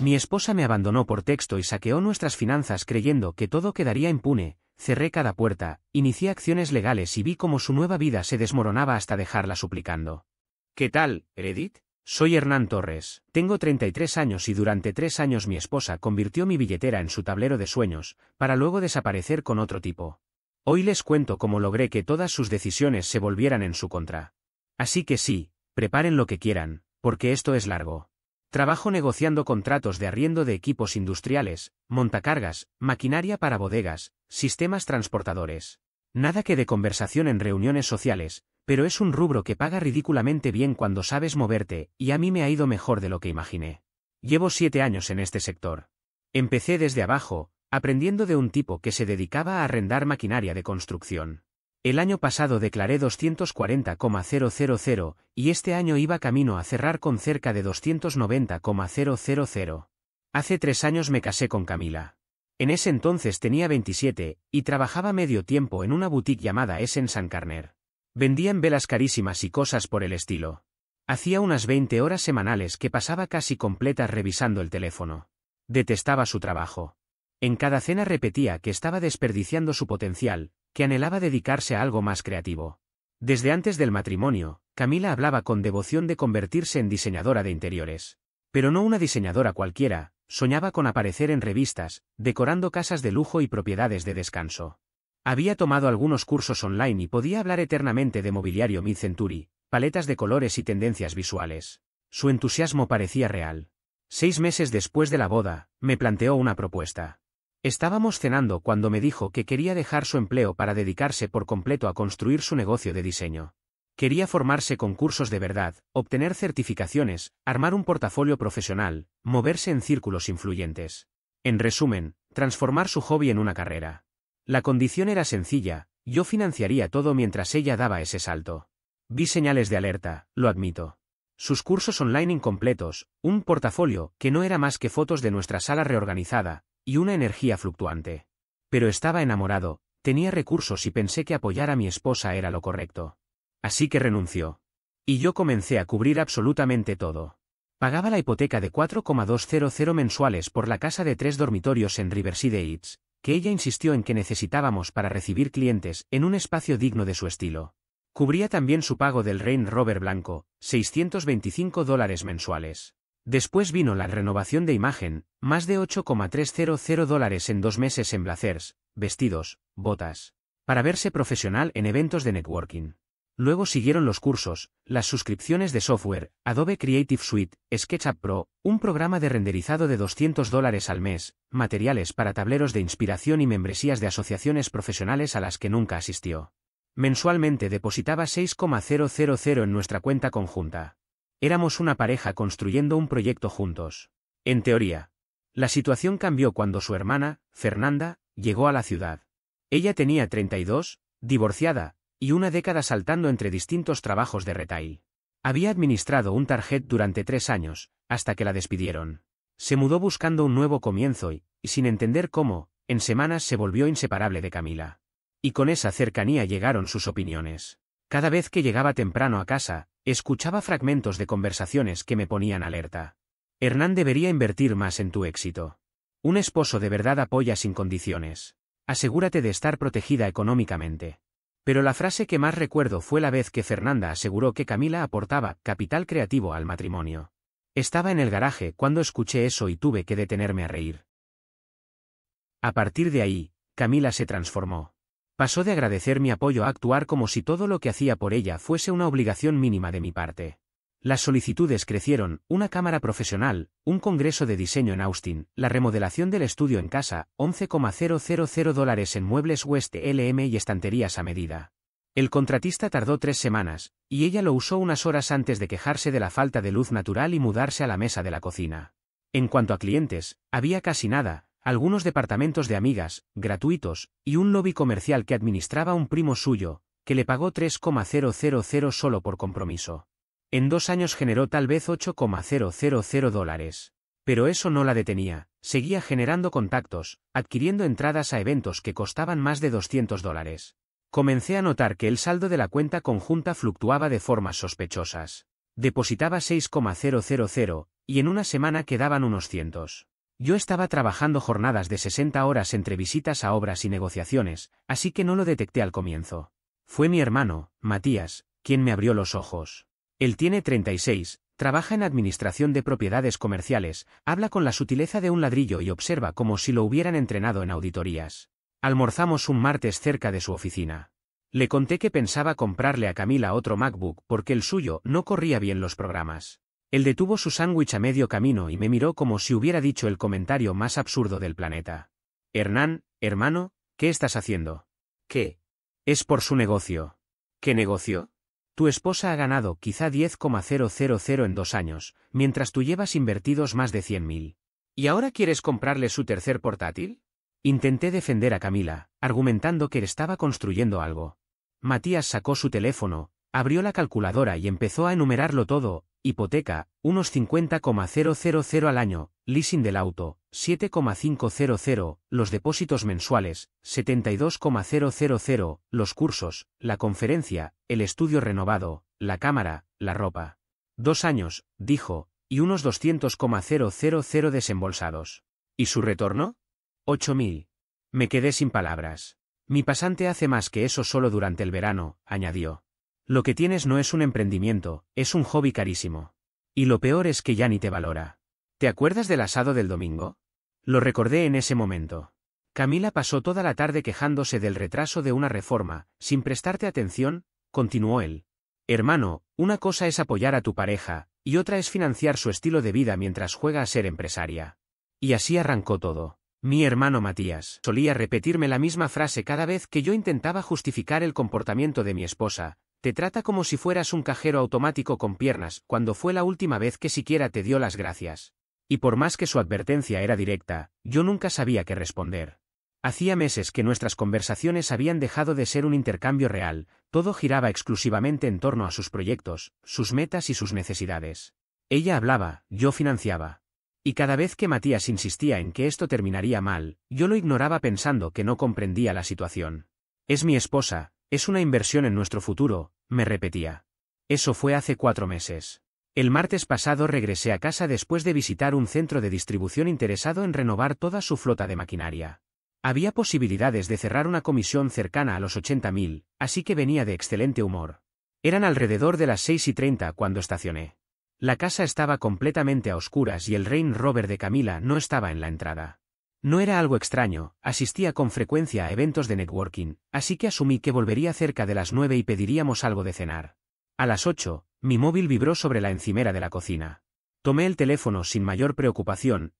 Mi esposa me abandonó por texto y saqueó nuestras finanzas creyendo que todo quedaría impune. Cerré cada puerta, inicié acciones legales y vi cómo su nueva vida se desmoronaba hasta dejarla suplicando. ¿Qué tal, Edith? Soy Hernán Torres, tengo 33 años y durante 3 años mi esposa convirtió mi billetera en su tablero de sueños, para luego desaparecer con otro tipo. Hoy les cuento cómo logré que todas sus decisiones se volvieran en su contra. Así que sí, preparen lo que quieran, porque esto es largo. Trabajo negociando contratos de arriendo de equipos industriales, montacargas, maquinaria para bodegas, sistemas transportadores. Nada que de conversación en reuniones sociales, pero es un rubro que paga ridículamente bien cuando sabes moverte, y a mí me ha ido mejor de lo que imaginé. Llevo 7 años en este sector. Empecé desde abajo, aprendiendo de un tipo que se dedicaba a arrendar maquinaria de construcción. El año pasado declaré 240,000 y este año iba camino a cerrar con cerca de 290,000. Hace 3 años me casé con Camila. En ese entonces tenía 27 y trabajaba medio tiempo en una boutique llamada Essen & Carner. Vendían velas carísimas y cosas por el estilo. Hacía unas 20 horas semanales que pasaba casi completas revisando el teléfono. Detestaba su trabajo. En cada cena repetía que estaba desperdiciando su potencial, que anhelaba dedicarse a algo más creativo. Desde antes del matrimonio, Camila hablaba con devoción de convertirse en diseñadora de interiores. Pero no una diseñadora cualquiera, soñaba con aparecer en revistas, decorando casas de lujo y propiedades de descanso. Había tomado algunos cursos online y podía hablar eternamente de mobiliario mid-century, paletas de colores y tendencias visuales. Su entusiasmo parecía real. 6 meses después de la boda, me planteó una propuesta. Estábamos cenando cuando me dijo que quería dejar su empleo para dedicarse por completo a construir su negocio de diseño. Quería formarse con cursos de verdad, obtener certificaciones, armar un portafolio profesional, moverse en círculos influyentes. En resumen, transformar su hobby en una carrera. La condición era sencilla, yo financiaría todo mientras ella daba ese salto. Vi señales de alerta, lo admito. Sus cursos online incompletos, un portafolio que no era más que fotos de nuestra sala reorganizada, y una energía fluctuante. Pero estaba enamorado, tenía recursos y pensé que apoyar a mi esposa era lo correcto. Así que renunció. Y yo comencé a cubrir absolutamente todo. Pagaba la hipoteca de 4,200 mensuales por la casa de 3 dormitorios en Riverside Heights, que ella insistió en que necesitábamos para recibir clientes en un espacio digno de su estilo. Cubría también su pago del Range Rover blanco, $625 mensuales. Después vino la renovación de imagen, más de $8,300 en 2 meses en blazers, vestidos, botas. Para verse profesional en eventos de networking. Luego siguieron los cursos, las suscripciones de software, Adobe Creative Suite, SketchUp Pro, un programa de renderizado de $200 al mes, materiales para tableros de inspiración y membresías de asociaciones profesionales a las que nunca asistió. Mensualmente depositaba $6,000 en nuestra cuenta conjunta. Éramos una pareja construyendo un proyecto juntos. En teoría. La situación cambió cuando su hermana, Fernanda, llegó a la ciudad. Ella tenía 32, divorciada, y una década saltando entre distintos trabajos de retail. Había administrado un Target durante 3 años, hasta que la despidieron. Se mudó buscando un nuevo comienzo y, sin entender cómo, en semanas se volvió inseparable de Camila. Y con esa cercanía llegaron sus opiniones. Cada vez que llegaba temprano a casa, escuchaba fragmentos de conversaciones que me ponían alerta. Hernán debería invertir más en tu éxito. Un esposo de verdad apoya sin condiciones. Asegúrate de estar protegida económicamente. Pero la frase que más recuerdo fue la vez que Fernanda aseguró que Camila aportaba capital creativo al matrimonio. Estaba en el garaje cuando escuché eso y tuve que detenerme a reír. A partir de ahí, Camila se transformó. Pasó de agradecer mi apoyo a actuar como si todo lo que hacía por ella fuese una obligación mínima de mi parte. Las solicitudes crecieron, una cámara profesional, un congreso de diseño en Austin, la remodelación del estudio en casa, $11,000 en muebles West LM y estanterías a medida. El contratista tardó 3 semanas, y ella lo usó unas horas antes de quejarse de la falta de luz natural y mudarse a la mesa de la cocina. En cuanto a clientes, había casi nada, algunos departamentos de amigas, gratuitos, y un lobby comercial que administraba un primo suyo, que le pagó $3,000 solo por compromiso. En 2 años generó tal vez $8,000. Pero eso no la detenía, seguía generando contactos, adquiriendo entradas a eventos que costaban más de $200. Comencé a notar que el saldo de la cuenta conjunta fluctuaba de formas sospechosas. Depositaba $6,000, y en una semana quedaban unos cientos. Yo estaba trabajando jornadas de 60 horas entre visitas a obras y negociaciones, así que no lo detecté al comienzo. Fue mi hermano, Matías, quien me abrió los ojos. Él tiene 36, trabaja en administración de propiedades comerciales, habla con la sutileza de un ladrillo y observa como si lo hubieran entrenado en auditorías. Almorzamos un martes cerca de su oficina. Le conté que pensaba comprarle a Camila otro MacBook porque el suyo no corría bien los programas. Él detuvo su sándwich a medio camino y me miró como si hubiera dicho el comentario más absurdo del planeta. Hernán, hermano, ¿qué estás haciendo? ¿Qué? Es por su negocio. ¿Qué negocio? Tu esposa ha ganado quizá 10,000 en 2 años, mientras tú llevas invertidos más de 100.000. ¿Y ahora quieres comprarle su tercer portátil? Intenté defender a Camila, argumentando que estaba construyendo algo. Matías sacó su teléfono, abrió la calculadora y empezó a enumerarlo todo: hipoteca, unos 50,000 al año, leasing del auto, 7,500, los depósitos mensuales, 72,000, los cursos, la conferencia, el estudio renovado, la cámara, la ropa. 2 años, dijo, y unos 200,000 desembolsados. ¿Y su retorno? 8.000. Me quedé sin palabras. Mi pasante hace más que eso solo durante el verano, añadió. Lo que tienes no es un emprendimiento, es un hobby carísimo. Y lo peor es que ya ni te valora. ¿Te acuerdas del asado del domingo? Lo recordé en ese momento. Camila pasó toda la tarde quejándose del retraso de una reforma, sin prestarte atención, continuó él. Hermano, una cosa es apoyar a tu pareja, y otra es financiar su estilo de vida mientras juega a ser empresaria. Y así arrancó todo. Mi hermano Matías solía repetirme la misma frase cada vez que yo intentaba justificar el comportamiento de mi esposa: te trata como si fueras un cajero automático con piernas, cuando fue la última vez que siquiera te dio las gracias. Y por más que su advertencia era directa, yo nunca sabía qué responder. Hacía meses que nuestras conversaciones habían dejado de ser un intercambio real, todo giraba exclusivamente en torno a sus proyectos, sus metas y sus necesidades. Ella hablaba, yo financiaba. Y cada vez que Matías insistía en que esto terminaría mal, yo lo ignoraba pensando que no comprendía la situación. Es mi esposa, es una inversión en nuestro futuro, me repetía. Eso fue hace 4 meses. El martes pasado regresé a casa después de visitar un centro de distribución interesado en renovar toda su flota de maquinaria. Había posibilidades de cerrar una comisión cercana a los 80.000, así que venía de excelente humor. Eran alrededor de las 6:30 cuando estacioné. La casa estaba completamente a oscuras y el Range Rover de Camila no estaba en la entrada. No era algo extraño, asistía con frecuencia a eventos de networking, así que asumí que volvería cerca de las 9 y pediríamos algo de cenar. A las 8, mi móvil vibró sobre la encimera de la cocina. Tomé el teléfono sin mayor preocupación,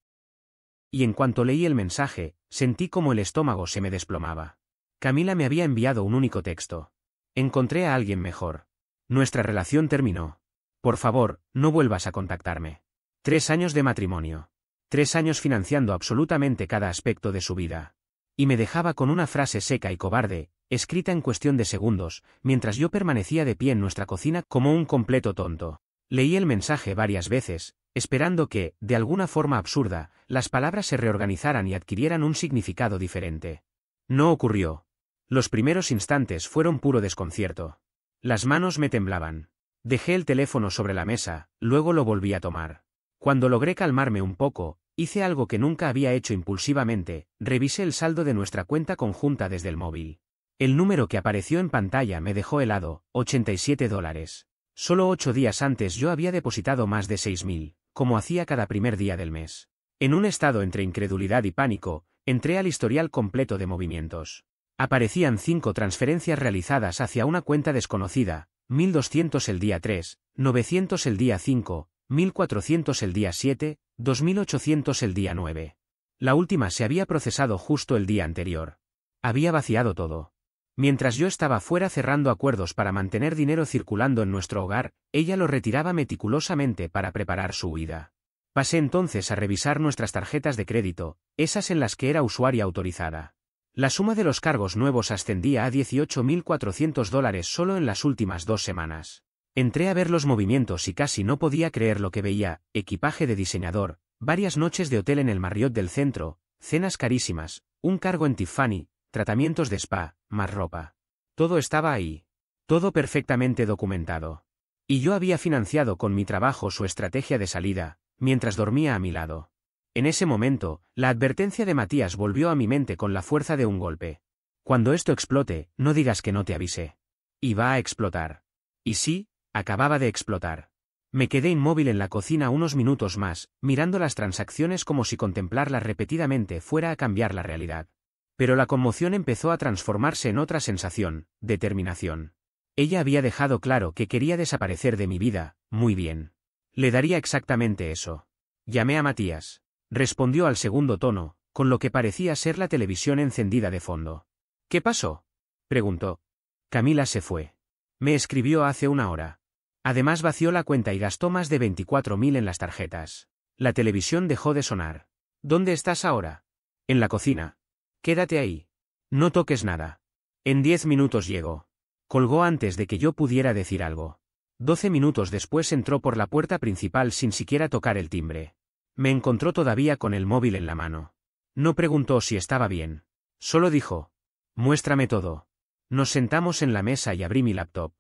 y en cuanto leí el mensaje, sentí como el estómago se me desplomaba. Camila me había enviado un único texto. Encontré a alguien mejor. Nuestra relación terminó. Por favor, no vuelvas a contactarme. 3 años de matrimonio. 3 años financiando absolutamente cada aspecto de su vida. Y me dejaba con una frase seca y cobarde, escrita en cuestión de segundos, mientras yo permanecía de pie en nuestra cocina como un completo tonto. Leí el mensaje varias veces, esperando que, de alguna forma absurda, las palabras se reorganizaran y adquirieran un significado diferente. No ocurrió. Los primeros instantes fueron puro desconcierto. Las manos me temblaban. Dejé el teléfono sobre la mesa, luego lo volví a tomar. Cuando logré calmarme un poco, hice algo que nunca había hecho impulsivamente: revisé el saldo de nuestra cuenta conjunta desde el móvil. El número que apareció en pantalla me dejó helado: $87. Solo 8 días antes yo había depositado más de 6.000, como hacía cada primer día del mes. En un estado entre incredulidad y pánico, entré al historial completo de movimientos. Aparecían 5 transferencias realizadas hacia una cuenta desconocida: 1.200 el día 3, 900 el día 5, 1.400 el día 7, 2.800 el día 9. La última se había procesado justo el día anterior. Había vaciado todo. Mientras yo estaba fuera cerrando acuerdos para mantener dinero circulando en nuestro hogar, ella lo retiraba meticulosamente para preparar su huida. Pasé entonces a revisar nuestras tarjetas de crédito, esas en las que era usuaria autorizada. La suma de los cargos nuevos ascendía a $18.400 solo en las últimas 2 semanas. Entré a ver los movimientos y casi no podía creer lo que veía: equipaje de diseñador, varias noches de hotel en el Marriott del centro, cenas carísimas, un cargo en Tiffany, tratamientos de spa, más ropa. Todo estaba ahí. Todo perfectamente documentado. Y yo había financiado con mi trabajo su estrategia de salida, mientras dormía a mi lado. En ese momento, la advertencia de Matías volvió a mi mente con la fuerza de un golpe. Cuando esto explote, no digas que no te avisé. Y va a explotar. Y sí, acababa de explotar. Me quedé inmóvil en la cocina unos minutos más, mirando las transacciones como si contemplarlas repetidamente fuera a cambiar la realidad. Pero la conmoción empezó a transformarse en otra sensación, determinación. Ella había dejado claro que quería desaparecer de mi vida, muy bien. Le daría exactamente eso. Llamé a Matías. Respondió al segundo tono, con lo que parecía ser la televisión encendida de fondo. ¿Qué pasó?, preguntó. Camila se fue. Me escribió hace una hora. Además vació la cuenta y gastó más de 24.000 en las tarjetas. La televisión dejó de sonar. ¿Dónde estás ahora? En la cocina. Quédate ahí. No toques nada. En 10 minutos llego. Colgó antes de que yo pudiera decir algo. 12 minutos después entró por la puerta principal sin siquiera tocar el timbre. Me encontró todavía con el móvil en la mano. No preguntó si estaba bien. Solo dijo: muéstrame todo. Nos sentamos en la mesa y abrí mi laptop.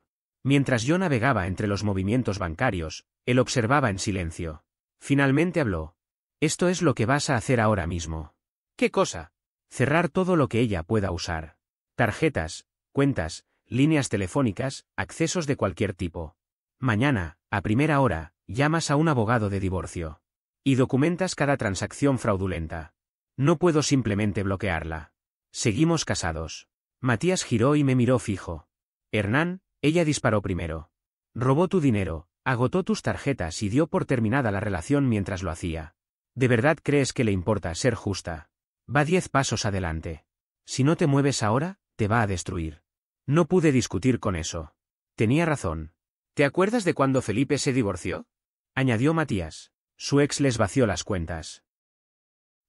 Mientras yo navegaba entre los movimientos bancarios, él observaba en silencio. Finalmente habló. Esto es lo que vas a hacer ahora mismo. ¿Qué cosa? Cerrar todo lo que ella pueda usar. Tarjetas, cuentas, líneas telefónicas, accesos de cualquier tipo. Mañana, a primera hora, llamas a un abogado de divorcio. Y documentas cada transacción fraudulenta. No puedo simplemente bloquearla. Seguimos casados. Matías giró y me miró fijo. Hernán, ella disparó primero. Robó tu dinero, agotó tus tarjetas y dio por terminada la relación mientras lo hacía. ¿De verdad crees que le importa ser justa? Va 10 pasos adelante. Si no te mueves ahora, te va a destruir. No pude discutir con eso. Tenía razón. ¿Te acuerdas de cuando Felipe se divorció?, añadió Matías. Su ex les vació las cuentas.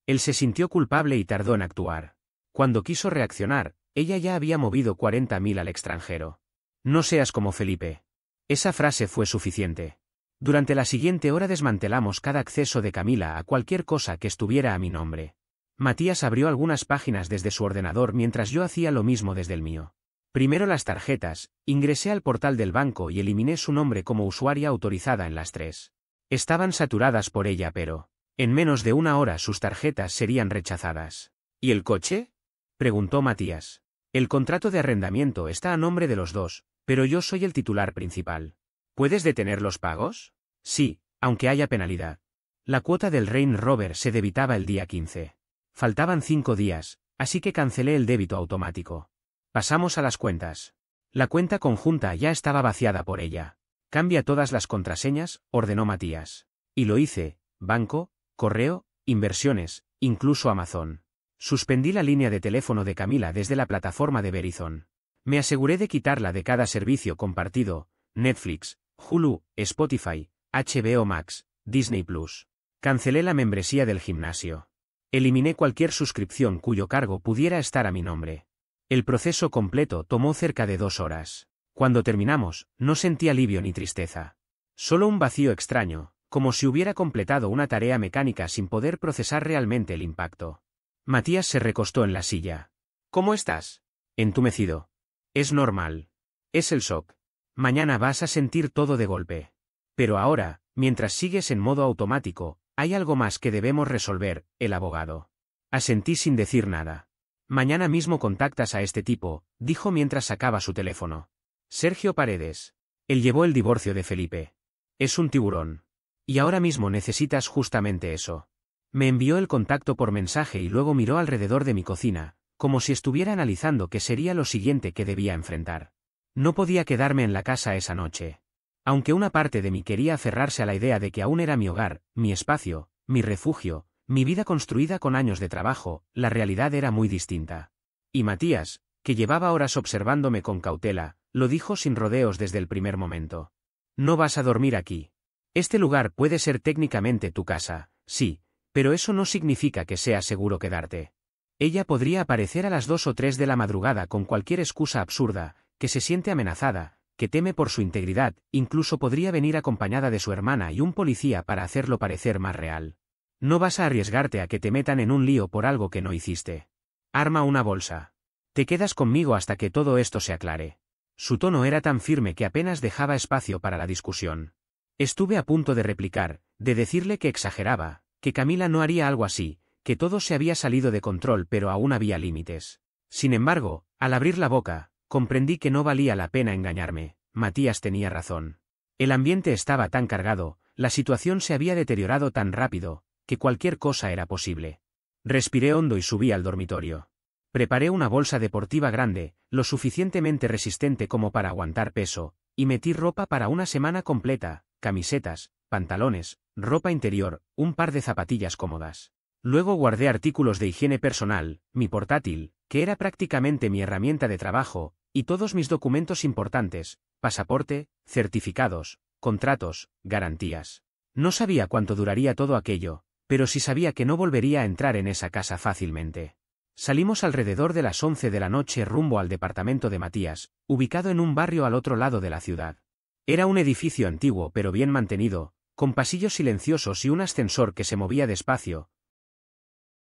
Él se sintió culpable y tardó en actuar. Cuando quiso reaccionar, ella ya había movido 40.000 al extranjero. No seas como Felipe. Esa frase fue suficiente. Durante la siguiente hora desmantelamos cada acceso de Camila a cualquier cosa que estuviera a mi nombre. Matías abrió algunas páginas desde su ordenador mientras yo hacía lo mismo desde el mío. Primero las tarjetas, ingresé al portal del banco y eliminé su nombre como usuaria autorizada en las 3. Estaban saturadas por ella, pero en menos de una hora sus tarjetas serían rechazadas. ¿Y el coche?, preguntó Matías. El contrato de arrendamiento está a nombre de los dos, pero yo soy el titular principal. ¿Puedes detener los pagos? Sí, aunque haya penalidad. La cuota del Range Rover se debitaba el día 15. Faltaban 5 días, así que cancelé el débito automático. Pasamos a las cuentas. La cuenta conjunta ya estaba vaciada por ella. Cambia todas las contraseñas, ordenó Matías. Y lo hice: banco, correo, inversiones, incluso Amazon. Suspendí la línea de teléfono de Camila desde la plataforma de Verizon. Me aseguré de quitarla de cada servicio compartido: Netflix, Hulu, Spotify, HBO Max, Disney Plus. Cancelé la membresía del gimnasio. Eliminé cualquier suscripción cuyo cargo pudiera estar a mi nombre. El proceso completo tomó cerca de 2 horas. Cuando terminamos, no sentí alivio ni tristeza. Solo un vacío extraño, como si hubiera completado una tarea mecánica sin poder procesar realmente el impacto. Matías se recostó en la silla. ¿Cómo estás? Entumecido. Es normal. Es el shock. Mañana vas a sentir todo de golpe. Pero ahora, mientras sigues en modo automático, hay algo más que debemos resolver, el abogado. Asentí sin decir nada. Mañana mismo contactas a este tipo, dijo mientras sacaba su teléfono. Sergio Paredes. Él llevó el divorcio de Felipe. Es un tiburón. Y ahora mismo necesitas justamente eso. Me envió el contacto por mensaje y luego miró alrededor de mi cocina, como si estuviera analizando qué sería lo siguiente que debía enfrentar. No podía quedarme en la casa esa noche. Aunque una parte de mí quería aferrarse a la idea de que aún era mi hogar, mi espacio, mi refugio, mi vida construida con años de trabajo, la realidad era muy distinta. Y Matías, que llevaba horas observándome con cautela, lo dijo sin rodeos desde el primer momento. No vas a dormir aquí. Este lugar puede ser técnicamente tu casa, sí, pero eso no significa que sea seguro quedarte. Ella podría aparecer a las 2 o 3 de la madrugada con cualquier excusa absurda, que se siente amenazada, que teme por su integridad, incluso podría venir acompañada de su hermana y un policía para hacerlo parecer más real. No vas a arriesgarte a que te metan en un lío por algo que no hiciste. Arma una bolsa. Te quedas conmigo hasta que todo esto se aclare. Su tono era tan firme que apenas dejaba espacio para la discusión. Estuve a punto de replicar: de decirle que exageraba, que Camila no haría algo así, que todo se había salido de control pero aún había límites. Sin embargo, al abrir la boca, comprendí que no valía la pena engañarme. Matías tenía razón. El ambiente estaba tan cargado, la situación se había deteriorado tan rápido, que cualquier cosa era posible. Respiré hondo y subí al dormitorio. Preparé una bolsa deportiva grande, lo suficientemente resistente como para aguantar peso, y metí ropa para una semana completa, camisetas, pantalones, ropa interior, un par de zapatillas cómodas. Luego guardé artículos de higiene personal, mi portátil, que era prácticamente mi herramienta de trabajo, y todos mis documentos importantes, pasaporte, certificados, contratos, garantías. No sabía cuánto duraría todo aquello, pero sí sabía que no volvería a entrar en esa casa fácilmente. Salimos alrededor de las 11 de la noche rumbo al departamento de Matías, ubicado en un barrio al otro lado de la ciudad. Era un edificio antiguo pero bien mantenido, con pasillos silenciosos y un ascensor que se movía despacio,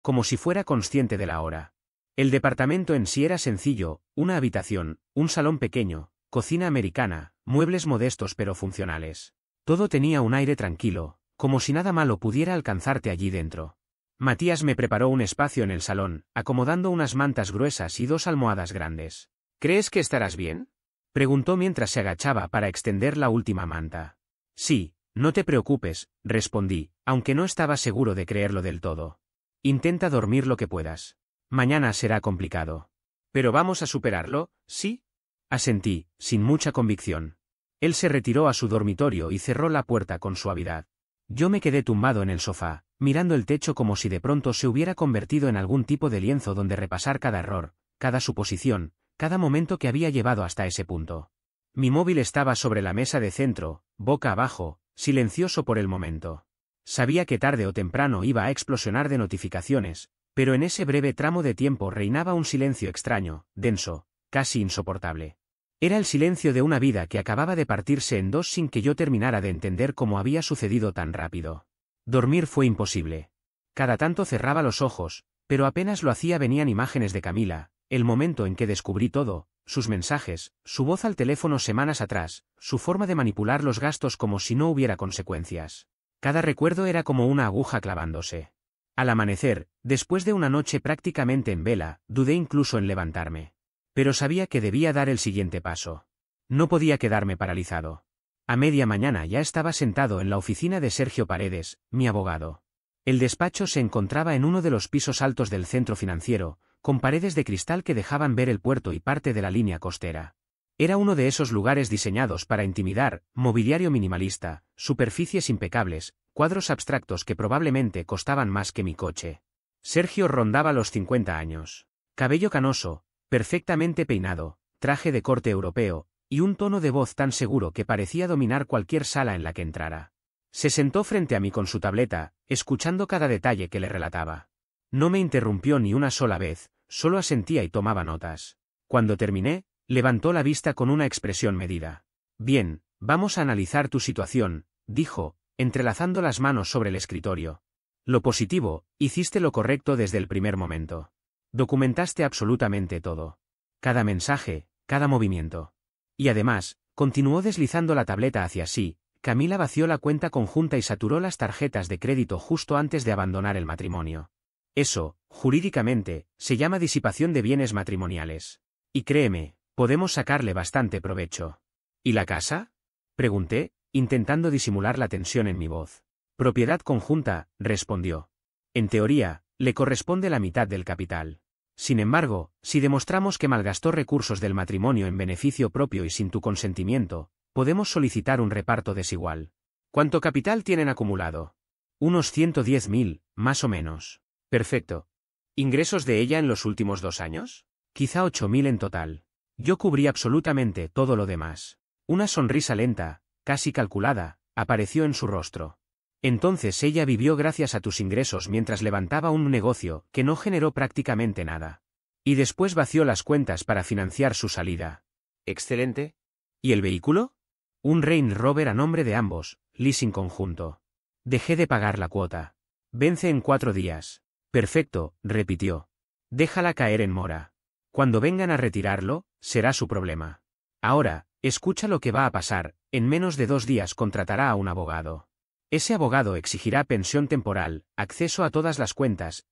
como si fuera consciente de la hora. El departamento en sí era sencillo, una habitación, un salón pequeño, cocina americana, muebles modestos pero funcionales. Todo tenía un aire tranquilo, como si nada malo pudiera alcanzarte allí dentro. Matías me preparó un espacio en el salón, acomodando unas mantas gruesas y 2 almohadas grandes. ¿Crees que estarás bien?, preguntó mientras se agachaba para extender la última manta. Sí, no te preocupes, respondí, aunque no estaba seguro de creerlo del todo. Intenta dormir lo que puedas. Mañana será complicado. ¿Pero vamos a superarlo, sí? Asentí, sin mucha convicción. Él se retiró a su dormitorio y cerró la puerta con suavidad. Yo me quedé tumbado en el sofá, mirando el techo como si de pronto se hubiera convertido en algún tipo de lienzo donde repasar cada error, cada suposición, cada momento que había llevado hasta ese punto. Mi móvil estaba sobre la mesa de centro, boca abajo, silencioso por el momento. Sabía que tarde o temprano iba a explosionar de notificaciones, pero en ese breve tramo de tiempo reinaba un silencio extraño, denso, casi insoportable. Era el silencio de una vida que acababa de partirse en dos sin que yo terminara de entender cómo había sucedido tan rápido. Dormir fue imposible. Cada tanto cerraba los ojos, pero apenas lo hacía venían imágenes de Camila, el momento en que descubrí todo, sus mensajes, su voz al teléfono semanas atrás, su forma de manipular los gastos como si no hubiera consecuencias. Cada recuerdo era como una aguja clavándose. Al amanecer, después de una noche prácticamente en vela, dudé incluso en levantarme. Pero sabía que debía dar el siguiente paso. No podía quedarme paralizado. A media mañana ya estaba sentado en la oficina de Sergio Paredes, mi abogado. El despacho se encontraba en uno de los pisos altos del centro financiero, con paredes de cristal que dejaban ver el puerto y parte de la línea costera. Era uno de esos lugares diseñados para intimidar, mobiliario minimalista, superficies impecables, cuadros abstractos que probablemente costaban más que mi coche. Sergio rondaba los 50 años. Cabello canoso, perfectamente peinado, traje de corte europeo, y un tono de voz tan seguro que parecía dominar cualquier sala en la que entrara. Se sentó frente a mí con su tableta, escuchando cada detalle que le relataba. No me interrumpió ni una sola vez, solo asentía y tomaba notas. Cuando terminé, levantó la vista con una expresión medida. Bien, vamos a analizar tu situación, dijo, entrelazando las manos sobre el escritorio. Lo positivo, hiciste lo correcto desde el primer momento. Documentaste absolutamente todo. Cada mensaje, cada movimiento. Y además, continuó deslizando la tableta hacia sí, Camila vació la cuenta conjunta y saturó las tarjetas de crédito justo antes de abandonar el matrimonio. Eso, jurídicamente, se llama disipación de bienes matrimoniales. Y créeme, podemos sacarle bastante provecho. ¿Y la casa?, pregunté, intentando disimular la tensión en mi voz. Propiedad conjunta, respondió. En teoría, le corresponde la mitad del capital. Sin embargo, si demostramos que malgastó recursos del matrimonio en beneficio propio y sin tu consentimiento, podemos solicitar un reparto desigual. ¿Cuánto capital tienen acumulado? Unos 110.000, más o menos. Perfecto. ¿Ingresos de ella en los últimos 2 años? Quizá 8.000 en total. Yo cubrí absolutamente todo lo demás. Una sonrisa lenta, casi calculada, apareció en su rostro. Entonces ella vivió gracias a tus ingresos mientras levantaba un negocio que no generó prácticamente nada. Y después vació las cuentas para financiar su salida. Excelente. ¿Y el vehículo? Un Range Rover a nombre de ambos, leasing conjunto. Dejé de pagar la cuota. Vence en 4 días. Perfecto, repitió. Déjala caer en mora. Cuando vengan a retirarlo, será su problema. Ahora, escucha lo que va a pasar, en menos de 2 días contratará a un abogado. Ese abogado exigirá pensión temporal, acceso a todas las cuentas,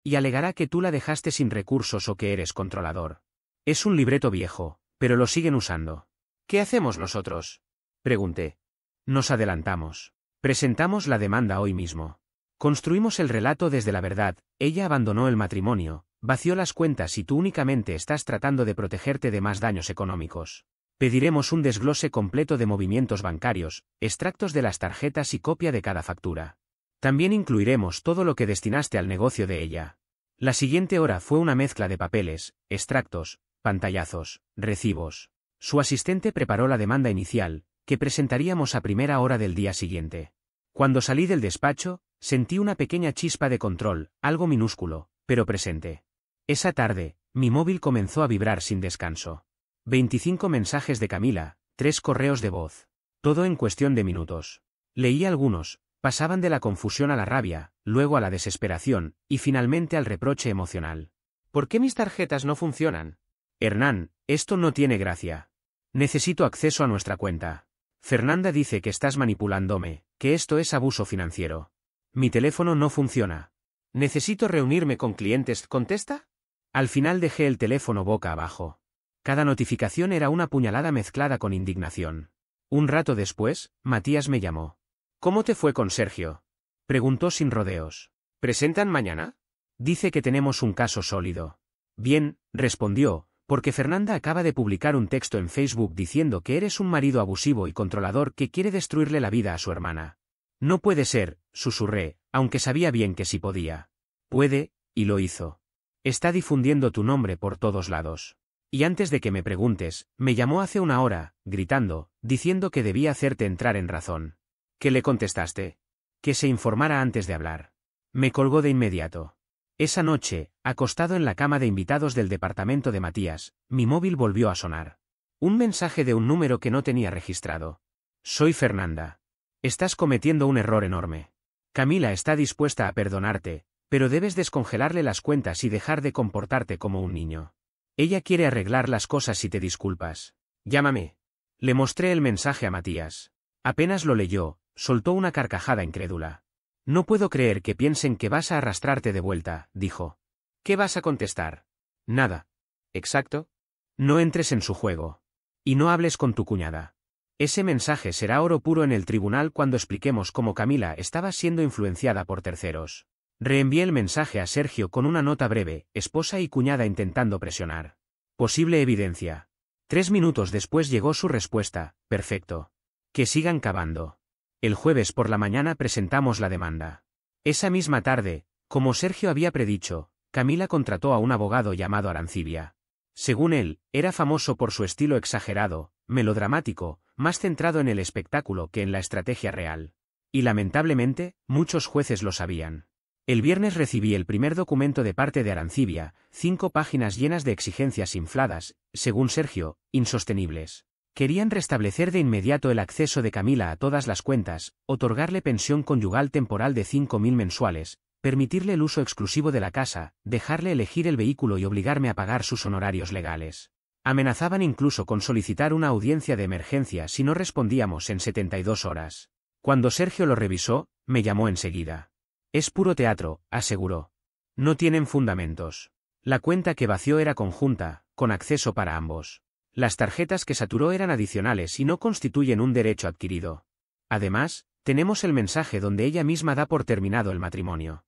y alegará que tú la dejaste sin recursos o que eres controlador. Es un libreto viejo, pero lo siguen usando. ¿Qué hacemos nosotros?, pregunté. Nos adelantamos. Presentamos la demanda hoy mismo. Construimos el relato desde la verdad. Ella abandonó el matrimonio, vació las cuentas y tú únicamente estás tratando de protegerte de más daños económicos. Pediremos un desglose completo de movimientos bancarios, extractos de las tarjetas y copia de cada factura. También incluiremos todo lo que destinaste al negocio de ella. La siguiente hora fue una mezcla de papeles, extractos, pantallazos, recibos. Su asistente preparó la demanda inicial, que presentaríamos a primera hora del día siguiente. Cuando salí del despacho, sentí una pequeña chispa de control, algo minúsculo, pero presente. Esa tarde, mi móvil comenzó a vibrar sin descanso. 25 mensajes de Camila, 3 correos de voz. Todo en cuestión de minutos. Leí algunos, pasaban de la confusión a la rabia, luego a la desesperación, y finalmente al reproche emocional. ¿Por qué mis tarjetas no funcionan? Hernán, esto no tiene gracia. Necesito acceso a nuestra cuenta. Fernanda dice que estás manipulándome, que esto es abuso financiero. Mi teléfono no funciona. Necesito reunirme con clientes, ¿contesta? Al final dejé el teléfono boca abajo. Cada notificación era una puñalada mezclada con indignación. Un rato después, Matías me llamó. ¿Cómo te fue con Sergio?, preguntó sin rodeos. ¿Presentan mañana? Dice que tenemos un caso sólido. Bien, respondió, porque Fernanda acaba de publicar un texto en Facebook diciendo que eres un marido abusivo y controlador que quiere destruirle la vida a su hermana. No puede ser, susurré, aunque sabía bien que sí podía. Puede, y lo hizo. Está difundiendo tu nombre por todos lados. Y antes de que me preguntes, me llamó hace una hora, gritando, diciendo que debía hacerte entrar en razón. ¿Qué le contestaste? Que se informara antes de hablar. Me colgó de inmediato. Esa noche, acostado en la cama de invitados del departamento de Matías, mi móvil volvió a sonar. Un mensaje de un número que no tenía registrado. Soy Fernanda. Estás cometiendo un error enorme. Camila está dispuesta a perdonarte, pero debes descongelarle las cuentas y dejar de comportarte como un niño. Ella quiere arreglar las cosas si te disculpas. Llámame. Le mostré el mensaje a Matías. Apenas lo leyó, soltó una carcajada incrédula. No puedo creer que piensen que vas a arrastrarte de vuelta, dijo. ¿Qué vas a contestar? Nada. ¿Exacto? No entres en su juego. Y no hables con tu cuñada. Ese mensaje será oro puro en el tribunal cuando expliquemos cómo Camila estaba siendo influenciada por terceros. Reenvié el mensaje a Sergio con una nota breve, esposa y cuñada intentando presionar. Posible evidencia. 3 minutos después llegó su respuesta, perfecto. Que sigan cavando. El jueves por la mañana presentamos la demanda. Esa misma tarde, como Sergio había predicho, Camila contrató a un abogado llamado Arancibia. Según él, era famoso por su estilo exagerado, melodramático, más centrado en el espectáculo que en la estrategia real. Y lamentablemente, muchos jueces lo sabían. El viernes recibí el primer documento de parte de Arancibia, 5 páginas llenas de exigencias infladas, según Sergio, insostenibles. Querían restablecer de inmediato el acceso de Camila a todas las cuentas, otorgarle pensión conyugal temporal de 5.000 mensuales, permitirle el uso exclusivo de la casa, dejarle elegir el vehículo y obligarme a pagar sus honorarios legales. Amenazaban incluso con solicitar una audiencia de emergencia si no respondíamos en 72 horas. Cuando Sergio lo revisó, me llamó enseguida. Es puro teatro, aseguró. No tienen fundamentos. La cuenta que vació era conjunta, con acceso para ambos. Las tarjetas que saturó eran adicionales y no constituyen un derecho adquirido. Además, tenemos el mensaje donde ella misma da por terminado el matrimonio.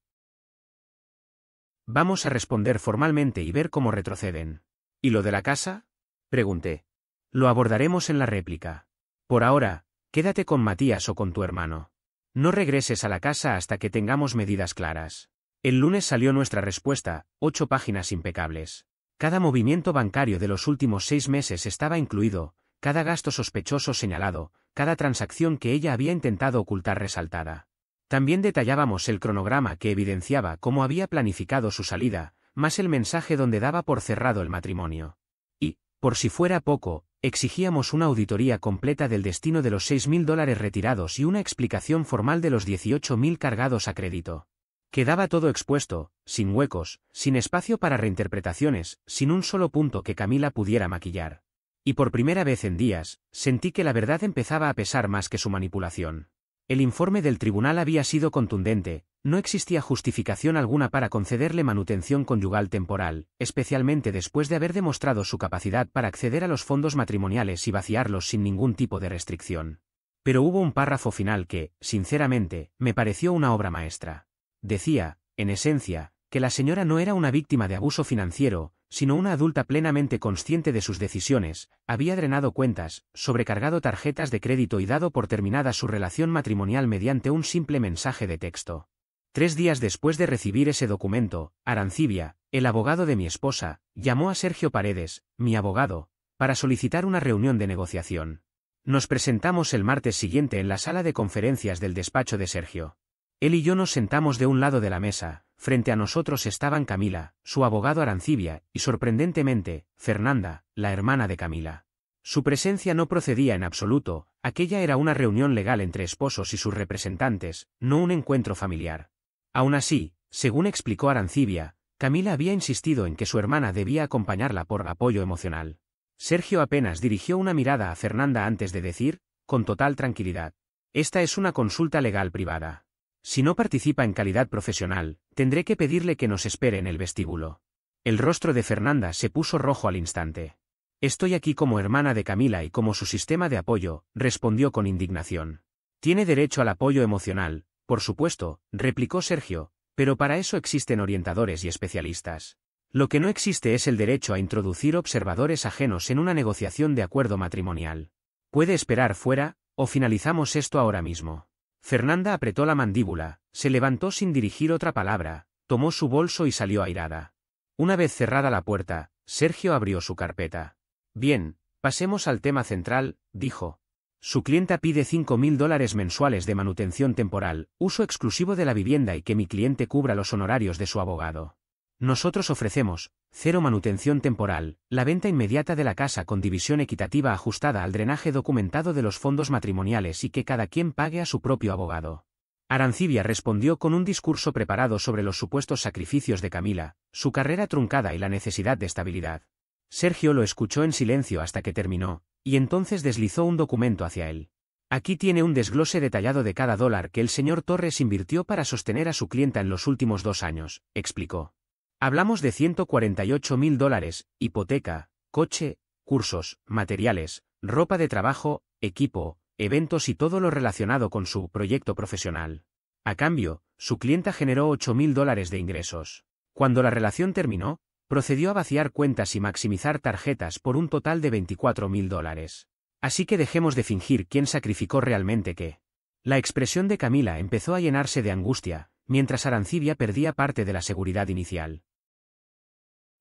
Vamos a responder formalmente y ver cómo retroceden. ¿Y lo de la casa?, pregunté. Lo abordaremos en la réplica. Por ahora, quédate con Matías o con tu hermano. No regreses a la casa hasta que tengamos medidas claras. El lunes salió nuestra respuesta, 8 páginas impecables. Cada movimiento bancario de los últimos 6 meses estaba incluido, cada gasto sospechoso señalado, cada transacción que ella había intentado ocultar resaltada. También detallábamos el cronograma que evidenciaba cómo había planificado su salida, más el mensaje donde daba por cerrado el matrimonio. Y, por si fuera poco, exigíamos una auditoría completa del destino de los $6.000 retirados y una explicación formal de los 18.000 cargados a crédito. Quedaba todo expuesto, sin huecos, sin espacio para reinterpretaciones, sin un solo punto que Camila pudiera maquillar. Y por primera vez en días, sentí que la verdad empezaba a pesar más que su manipulación. El informe del tribunal había sido contundente, no existía justificación alguna para concederle manutención conyugal temporal, especialmente después de haber demostrado su capacidad para acceder a los fondos matrimoniales y vaciarlos sin ningún tipo de restricción. Pero hubo un párrafo final que, sinceramente, me pareció una obra maestra. Decía, en esencia, que la señora no era una víctima de abuso financiero, sino una adulta plenamente consciente de sus decisiones, había drenado cuentas, sobrecargado tarjetas de crédito y dado por terminada su relación matrimonial mediante un simple mensaje de texto. 3 días después de recibir ese documento, Arancibia, el abogado de mi esposa, llamó a Sergio Paredes, mi abogado, para solicitar una reunión de negociación. Nos presentamos el martes siguiente en la sala de conferencias del despacho de Sergio. Él y yo nos sentamos de un lado de la mesa, frente a nosotros estaban Camila, su abogado Arancibia, y sorprendentemente, Fernanda, la hermana de Camila. Su presencia no procedía en absoluto, aquella era una reunión legal entre esposos y sus representantes, no un encuentro familiar. Aún así, según explicó Arancibia, Camila había insistido en que su hermana debía acompañarla por apoyo emocional. Sergio apenas dirigió una mirada a Fernanda antes de decir, con total tranquilidad: esta es una consulta legal privada. Si no participa en calidad profesional, tendré que pedirle que nos espere en el vestíbulo. El rostro de Fernanda se puso rojo al instante. Estoy aquí como hermana de Camila y como su sistema de apoyo, respondió con indignación. Tiene derecho al apoyo emocional, por supuesto, replicó Sergio, pero para eso existen orientadores y especialistas. Lo que no existe es el derecho a introducir observadores ajenos en una negociación de acuerdo matrimonial. ¿Puede esperar fuera, o finalizamos esto ahora mismo? Fernanda apretó la mandíbula, se levantó sin dirigir otra palabra, tomó su bolso y salió airada. Una vez cerrada la puerta, Sergio abrió su carpeta. Bien, pasemos al tema central, dijo. Su clienta pide $5.000 mensuales de manutención temporal, uso exclusivo de la vivienda y que mi cliente cubra los honorarios de su abogado. Nosotros ofrecemos, 0 manutención temporal, la venta inmediata de la casa con división equitativa ajustada al drenaje documentado de los fondos matrimoniales y que cada quien pague a su propio abogado. Arancibia respondió con un discurso preparado sobre los supuestos sacrificios de Camila, su carrera truncada y la necesidad de estabilidad. Sergio lo escuchó en silencio hasta que terminó, y entonces deslizó un documento hacia él. Aquí tiene un desglose detallado de cada dólar que el señor Torres invirtió para sostener a su clienta en los últimos 2 años, explicó. Hablamos de $148.000, hipoteca, coche, cursos, materiales, ropa de trabajo, equipo, eventos y todo lo relacionado con su proyecto profesional. A cambio, su clienta generó $8.000 de ingresos. Cuando la relación terminó, procedió a vaciar cuentas y maximizar tarjetas por un total de $24.000. Así que dejemos de fingir quién sacrificó realmente qué. La expresión de Camila empezó a llenarse de angustia, mientras Arancibia perdía parte de la seguridad inicial.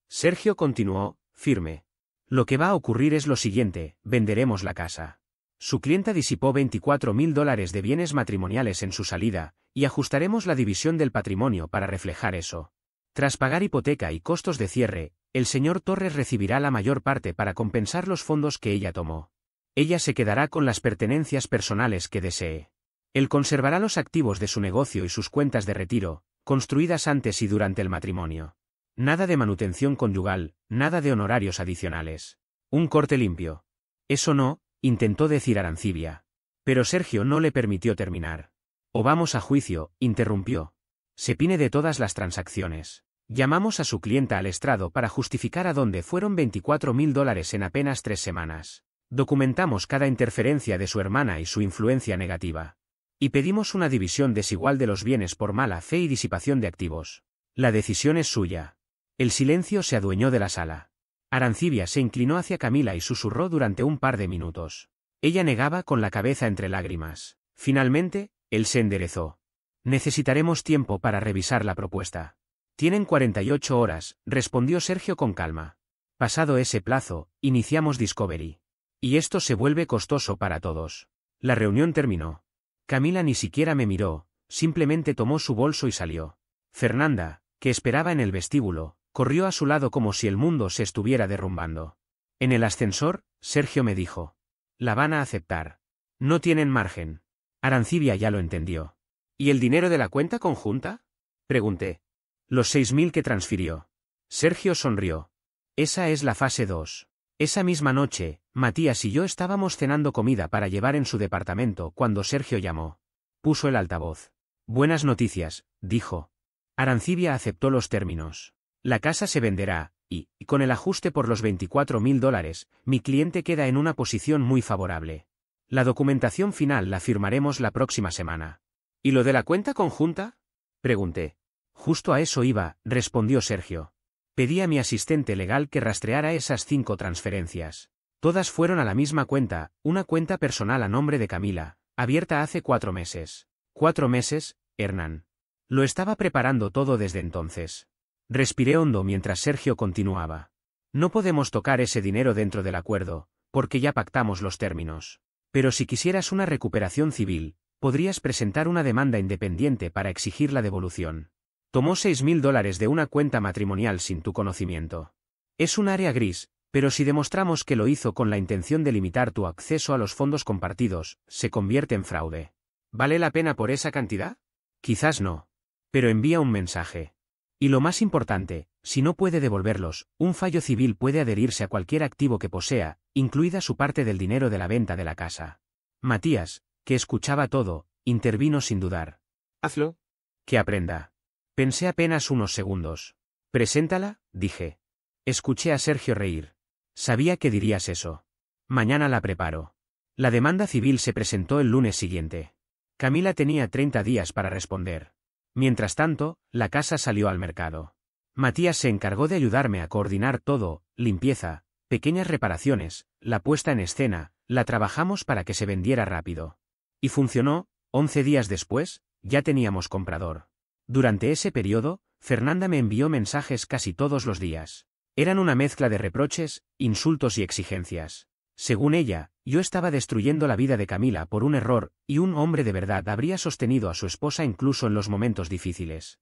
Sergio continuó, firme. Lo que va a ocurrir es lo siguiente: venderemos la casa. Su clienta disipó $24.000 de bienes matrimoniales en su salida, y ajustaremos la división del patrimonio para reflejar eso. Tras pagar hipoteca y costos de cierre, el señor Torres recibirá la mayor parte para compensar los fondos que ella tomó. Ella se quedará con las pertenencias personales que desee. Él conservará los activos de su negocio y sus cuentas de retiro, construidas antes y durante el matrimonio. Nada de manutención conyugal, nada de honorarios adicionales. Un corte limpio. Eso no, intentó decir Arancibia. Pero Sergio no le permitió terminar. O vamos a juicio, interrumpió. Se pine de todas las transacciones. Llamamos a su clienta al estrado para justificar a dónde fueron $24.000 en apenas 3 semanas. Documentamos cada interferencia de su hermana y su influencia negativa. Y pedimos una división desigual de los bienes por mala fe y disipación de activos. La decisión es suya. El silencio se adueñó de la sala. Arancibia se inclinó hacia Camila y susurró durante un par de minutos. Ella negaba con la cabeza entre lágrimas. Finalmente, él se enderezó. Necesitaremos tiempo para revisar la propuesta. Tienen 48 horas, respondió Sergio con calma. Pasado ese plazo, iniciamos Discovery. Y esto se vuelve costoso para todos. La reunión terminó. Camila ni siquiera me miró, simplemente tomó su bolso y salió. Fernanda, que esperaba en el vestíbulo, corrió a su lado como si el mundo se estuviera derrumbando. En el ascensor, Sergio me dijo: la van a aceptar. No tienen margen. Arancibia ya lo entendió. ¿Y el dinero de la cuenta conjunta?, pregunté. Los 6.000 que transfirió. Sergio sonrió. Esa es la fase 2. Esa misma noche, Matías y yo estábamos cenando comida para llevar en su departamento cuando Sergio llamó. puso el altavoz. Buenas noticias, dijo. Arancibia aceptó los términos. La casa se venderá, y, con el ajuste por los $24.000, mi cliente queda en una posición muy favorable. La documentación final la firmaremos la próxima semana. ¿Y lo de la cuenta conjunta? Pregunté. Justo a eso iba, respondió Sergio. Pedí a mi asistente legal que rastreara esas 5 transferencias. Todas fueron a la misma cuenta, una cuenta personal a nombre de Camila, abierta hace 4 meses. 4 meses, Hernán. Lo estaba preparando todo desde entonces. Respiré hondo mientras Sergio continuaba. No podemos tocar ese dinero dentro del acuerdo, porque ya pactamos los términos. Pero si quisieras una recuperación civil, podrías presentar una demanda independiente para exigir la devolución. Tomó $6.000 de una cuenta matrimonial sin tu conocimiento. Es un área gris, pero si demostramos que lo hizo con la intención de limitar tu acceso a los fondos compartidos, se convierte en fraude. ¿Vale la pena por esa cantidad? Quizás no. Pero envía un mensaje. Y lo más importante, si no puede devolverlos, un fallo civil puede adherirse a cualquier activo que posea, incluida su parte del dinero de la venta de la casa. Matías, que escuchaba todo, intervino sin dudar. Hazlo. Que aprenda. Pensé apenas unos segundos. Preséntala, dije. Escuché a Sergio reír. Sabía que dirías eso. Mañana la preparo. La demanda civil se presentó el lunes siguiente. Camila tenía 30 días para responder. Mientras tanto, la casa salió al mercado. Matías se encargó de ayudarme a coordinar todo, limpieza, pequeñas reparaciones, la puesta en escena, la trabajamos para que se vendiera rápido. Y funcionó. 11 días después, ya teníamos comprador. Durante ese periodo, Fernanda me envió mensajes casi todos los días. Eran una mezcla de reproches, insultos y exigencias. Según ella, yo estaba destruyendo la vida de Camila por un error, y un hombre de verdad habría sostenido a su esposa incluso en los momentos difíciles.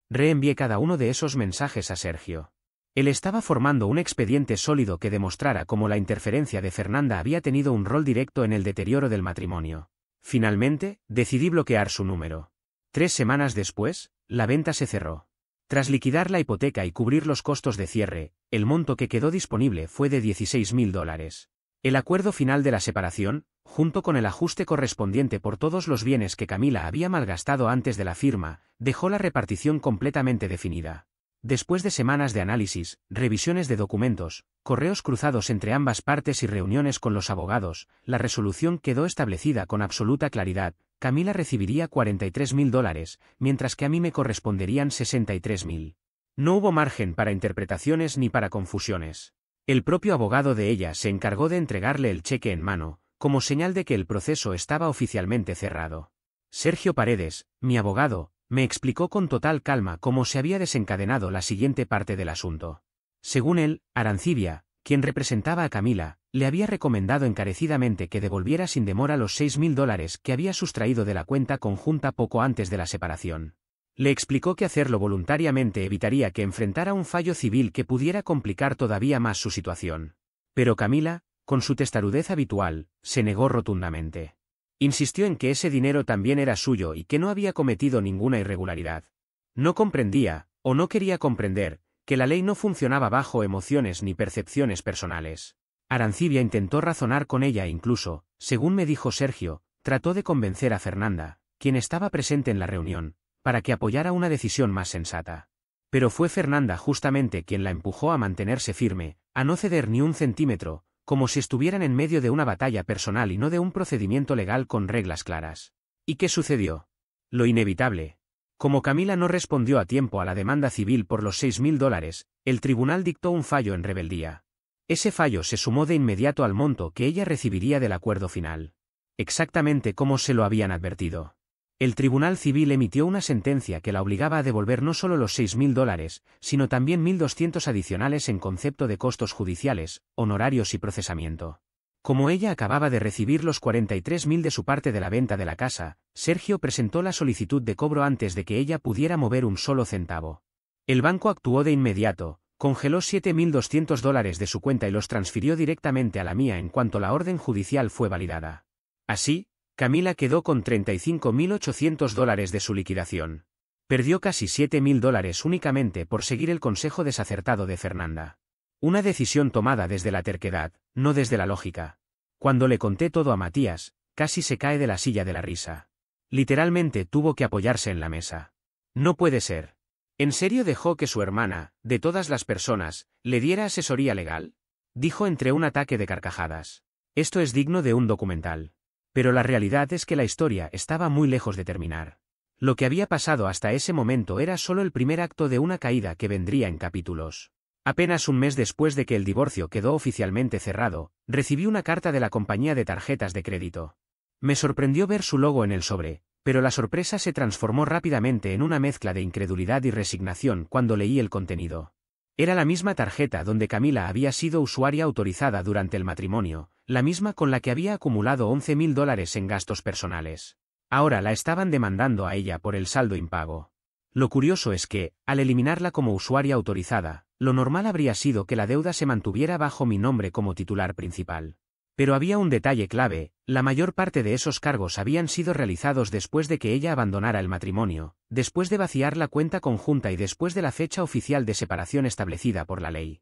Reenvié cada uno de esos mensajes a Sergio. Él estaba formando un expediente sólido que demostrara cómo la interferencia de Fernanda había tenido un rol directo en el deterioro del matrimonio. Finalmente, decidí bloquear su número. 3 semanas después, la venta se cerró. Tras liquidar la hipoteca y cubrir los costos de cierre, el monto que quedó disponible fue de $16.000. El acuerdo final de la separación, junto con el ajuste correspondiente por todos los bienes que Camila había malgastado antes de la firma, dejó la repartición completamente definida. Después de semanas de análisis, revisiones de documentos, correos cruzados entre ambas partes y reuniones con los abogados, la resolución quedó establecida con absoluta claridad. Camila recibiría $43.000, mientras que a mí me corresponderían $63.000. No hubo margen para interpretaciones ni para confusiones. El propio abogado de ella se encargó de entregarle el cheque en mano, como señal de que el proceso estaba oficialmente cerrado. Sergio Paredes, mi abogado, me explicó con total calma cómo se había desencadenado la siguiente parte del asunto. Según él, Arancibia, quien representaba a Camila, le había recomendado encarecidamente que devolviera sin demora los $6.000 que había sustraído de la cuenta conjunta poco antes de la separación. Le explicó que hacerlo voluntariamente evitaría que enfrentara un fallo civil que pudiera complicar todavía más su situación. Pero Camila, con su testarudez habitual, se negó rotundamente. Insistió en que ese dinero también era suyo y que no había cometido ninguna irregularidad. No comprendía, o no quería comprender, que la ley no funcionaba bajo emociones ni percepciones personales. Arancibia intentó razonar con ella e incluso, según me dijo Sergio, trató de convencer a Fernanda, quien estaba presente en la reunión, para que apoyara una decisión más sensata. Pero fue Fernanda justamente quien la empujó a mantenerse firme, a no ceder ni un centímetro, como si estuvieran en medio de una batalla personal y no de un procedimiento legal con reglas claras. ¿Y qué sucedió? Lo inevitable. Como Camila no respondió a tiempo a la demanda civil por los $6.000, el tribunal dictó un fallo en rebeldía. Ese fallo se sumó de inmediato al monto que ella recibiría del acuerdo final. Exactamente como se lo habían advertido. El tribunal civil emitió una sentencia que la obligaba a devolver no solo los $6.000, sino también 1.200 adicionales en concepto de costos judiciales, honorarios y procesamiento. Como ella acababa de recibir los $43.000 de su parte de la venta de la casa, Sergio presentó la solicitud de cobro antes de que ella pudiera mover un solo centavo. El banco actuó de inmediato, congeló $7.200 de su cuenta y los transfirió directamente a la mía en cuanto la orden judicial fue validada. Así, Camila quedó con $35.800 de su liquidación. Perdió casi $7.000 únicamente por seguir el consejo desacertado de Fernanda. Una decisión tomada desde la terquedad, no desde la lógica. Cuando le conté todo a Matías, casi se cae de la silla de la risa. Literalmente tuvo que apoyarse en la mesa. No puede ser. ¿En serio dejó que su hermana, de todas las personas, le diera asesoría legal? Dijo entre un ataque de carcajadas. Esto es digno de un documental. Pero la realidad es que la historia estaba muy lejos de terminar. Lo que había pasado hasta ese momento era solo el primer acto de una caída que vendría en capítulos. Apenas un mes después de que el divorcio quedó oficialmente cerrado, recibí una carta de la compañía de tarjetas de crédito. Me sorprendió ver su logo en el sobre, pero la sorpresa se transformó rápidamente en una mezcla de incredulidad y resignación cuando leí el contenido. Era la misma tarjeta donde Camila había sido usuaria autorizada durante el matrimonio, la misma con la que había acumulado $11.000 en gastos personales. Ahora la estaban demandando a ella por el saldo impago. Lo curioso es que, al eliminarla como usuaria autorizada, lo normal habría sido que la deuda se mantuviera bajo mi nombre como titular principal. Pero había un detalle clave: la mayor parte de esos cargos habían sido realizados después de que ella abandonara el matrimonio, después de vaciar la cuenta conjunta y después de la fecha oficial de separación establecida por la ley.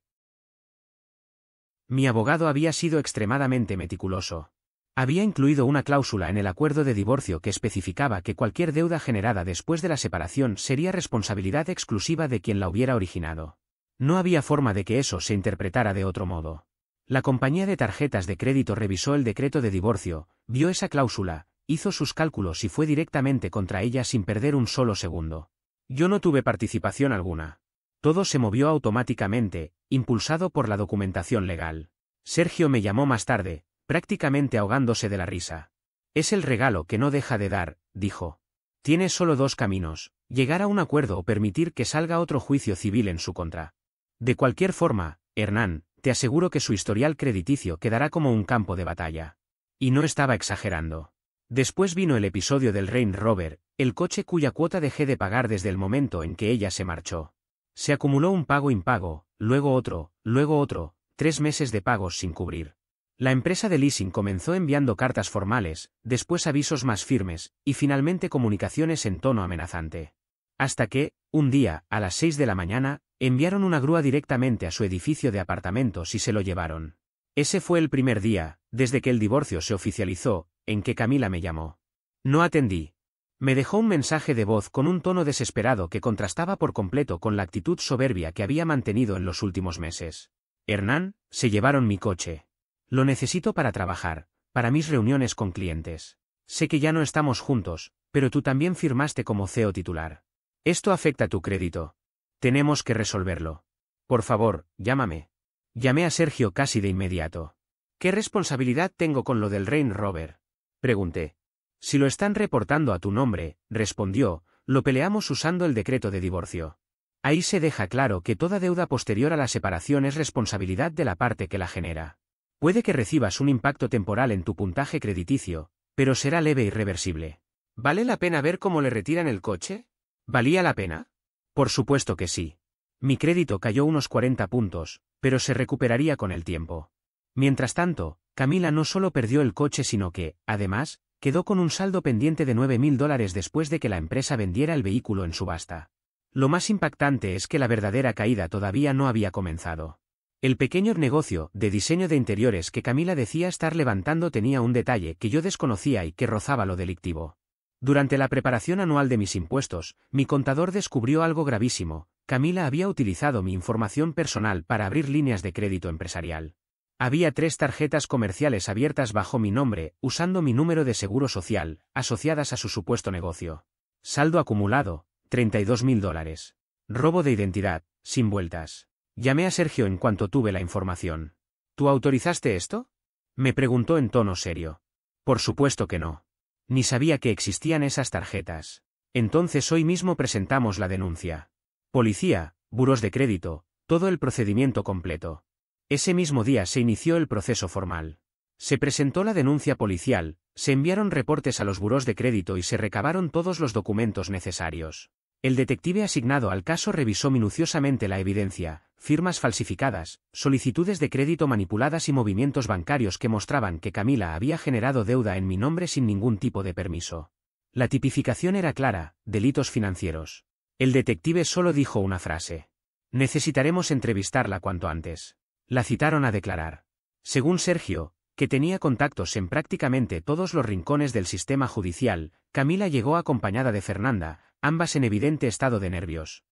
Mi abogado había sido extremadamente meticuloso. Había incluido una cláusula en el acuerdo de divorcio que especificaba que cualquier deuda generada después de la separación sería responsabilidad exclusiva de quien la hubiera originado. No había forma de que eso se interpretara de otro modo. La compañía de tarjetas de crédito revisó el decreto de divorcio, vio esa cláusula, hizo sus cálculos y fue directamente contra ella sin perder un solo segundo. Yo no tuve participación alguna. Todo se movió automáticamente, impulsado por la documentación legal. Sergio me llamó más tarde, prácticamente ahogándose de la risa. Es el regalo que no deja de dar, dijo. Tienes solo dos caminos: llegar a un acuerdo o permitir que salga otro juicio civil en su contra. De cualquier forma, Hernán, te aseguro que su historial crediticio quedará como un campo de batalla. Y no estaba exagerando. Después vino el episodio del Range Rover, el coche cuya cuota dejé de pagar desde el momento en que ella se marchó. Se acumuló un pago impago, luego otro, 3 meses de pagos sin cubrir. La empresa de leasing comenzó enviando cartas formales, después avisos más firmes, y finalmente comunicaciones en tono amenazante. Hasta que, un día, a las 6 de la mañana, enviaron una grúa directamente a su edificio de apartamentos y se lo llevaron. Ese fue el primer día, desde que el divorcio se oficializó, en que Camila me llamó. No atendí. Me dejó un mensaje de voz con un tono desesperado que contrastaba por completo con la actitud soberbia que había mantenido en los últimos meses. Hernán, se llevaron mi coche. Lo necesito para trabajar, para mis reuniones con clientes. Sé que ya no estamos juntos, pero tú también firmaste como CEO titular. Esto afecta tu crédito. Tenemos que resolverlo. Por favor, llámame. Llamé a Sergio casi de inmediato. ¿Qué responsabilidad tengo con lo del Range Rover?, pregunté. Si lo están reportando a tu nombre, respondió, lo peleamos usando el decreto de divorcio. Ahí se deja claro que toda deuda posterior a la separación es responsabilidad de la parte que la genera. Puede que recibas un impacto temporal en tu puntaje crediticio, pero será leve y reversible. ¿Vale la pena ver cómo le retiran el coche? ¿Valía la pena? Por supuesto que sí. Mi crédito cayó unos 40 puntos, pero se recuperaría con el tiempo. Mientras tanto, Camila no solo perdió el coche sino que, además, quedó con un saldo pendiente de $9.000 después de que la empresa vendiera el vehículo en subasta. Lo más impactante es que la verdadera caída todavía no había comenzado. El pequeño negocio de diseño de interiores que Camila decía estar levantando tenía un detalle que yo desconocía y que rozaba lo delictivo. Durante la preparación anual de mis impuestos, mi contador descubrió algo gravísimo: Camila había utilizado mi información personal para abrir líneas de crédito empresarial. Había 3 tarjetas comerciales abiertas bajo mi nombre, usando mi número de seguro social, asociadas a su supuesto negocio. Saldo acumulado, $32.000. Robo de identidad, sin vueltas. Llamé a Sergio en cuanto tuve la información. ¿Tú autorizaste esto?, me preguntó en tono serio. Por supuesto que no. Ni sabía que existían esas tarjetas. Entonces hoy mismo presentamos la denuncia. Policía, buros de crédito, todo el procedimiento completo. Ese mismo día se inició el proceso formal. Se presentó la denuncia policial, se enviaron reportes a los burós de crédito y se recabaron todos los documentos necesarios. El detective asignado al caso revisó minuciosamente la evidencia: firmas falsificadas, solicitudes de crédito manipuladas y movimientos bancarios que mostraban que Camila había generado deuda en mi nombre sin ningún tipo de permiso. La tipificación era clara: delitos financieros. El detective solo dijo una frase: necesitaremos entrevistarla cuanto antes. La citaron a declarar. Según Sergio, que tenía contactos en prácticamente todos los rincones del sistema judicial, Camila llegó acompañada de Fernanda, ambas en evidente estado de nervios.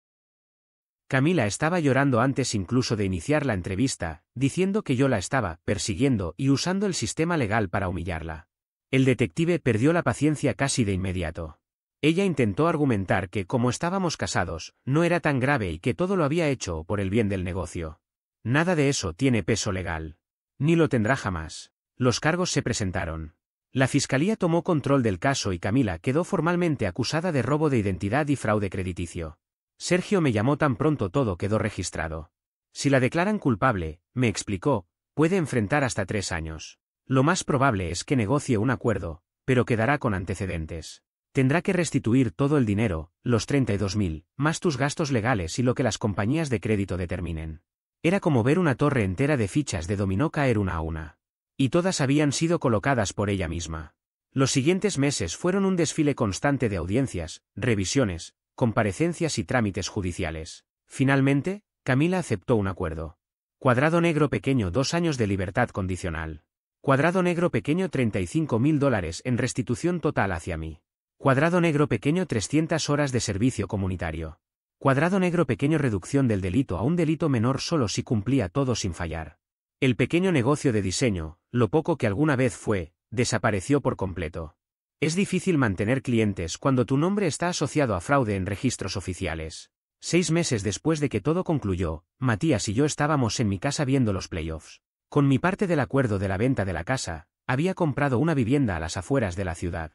Camila estaba llorando antes incluso de iniciar la entrevista, diciendo que yo la estaba persiguiendo y usando el sistema legal para humillarla. El detective perdió la paciencia casi de inmediato. Ella intentó argumentar que como estábamos casados, no era tan grave y que todo lo había hecho por el bien del negocio. Nada de eso tiene peso legal. Ni lo tendrá jamás. Los cargos se presentaron. La fiscalía tomó control del caso y Camila quedó formalmente acusada de robo de identidad y fraude crediticio. Sergio me llamó tan pronto todo quedó registrado. Si la declaran culpable, me explicó, puede enfrentar hasta 3 años. Lo más probable es que negocie un acuerdo, pero quedará con antecedentes. Tendrá que restituir todo el dinero, los 32.000, más tus gastos legales y lo que las compañías de crédito determinen. Era como ver una torre entera de fichas de dominó caer una a una. Y todas habían sido colocadas por ella misma. Los siguientes meses fueron un desfile constante de audiencias, revisiones, comparecencias y trámites judiciales. Finalmente, Camila aceptó un acuerdo. Cuadrado negro pequeño 2 años de libertad condicional. Cuadrado negro pequeño $35.000 en restitución total hacia mí. Cuadrado negro pequeño 300 horas de servicio comunitario. Cuadrado negro pequeño reducción del delito a un delito menor solo si cumplía todo sin fallar. El pequeño negocio de diseño, lo poco que alguna vez fue, desapareció por completo. Es difícil mantener clientes cuando tu nombre está asociado a fraude en registros oficiales. 6 meses después de que todo concluyó, Matías y yo estábamos en mi casa viendo los playoffs. Con mi parte del acuerdo de la venta de la casa, había comprado una vivienda a las afueras de la ciudad.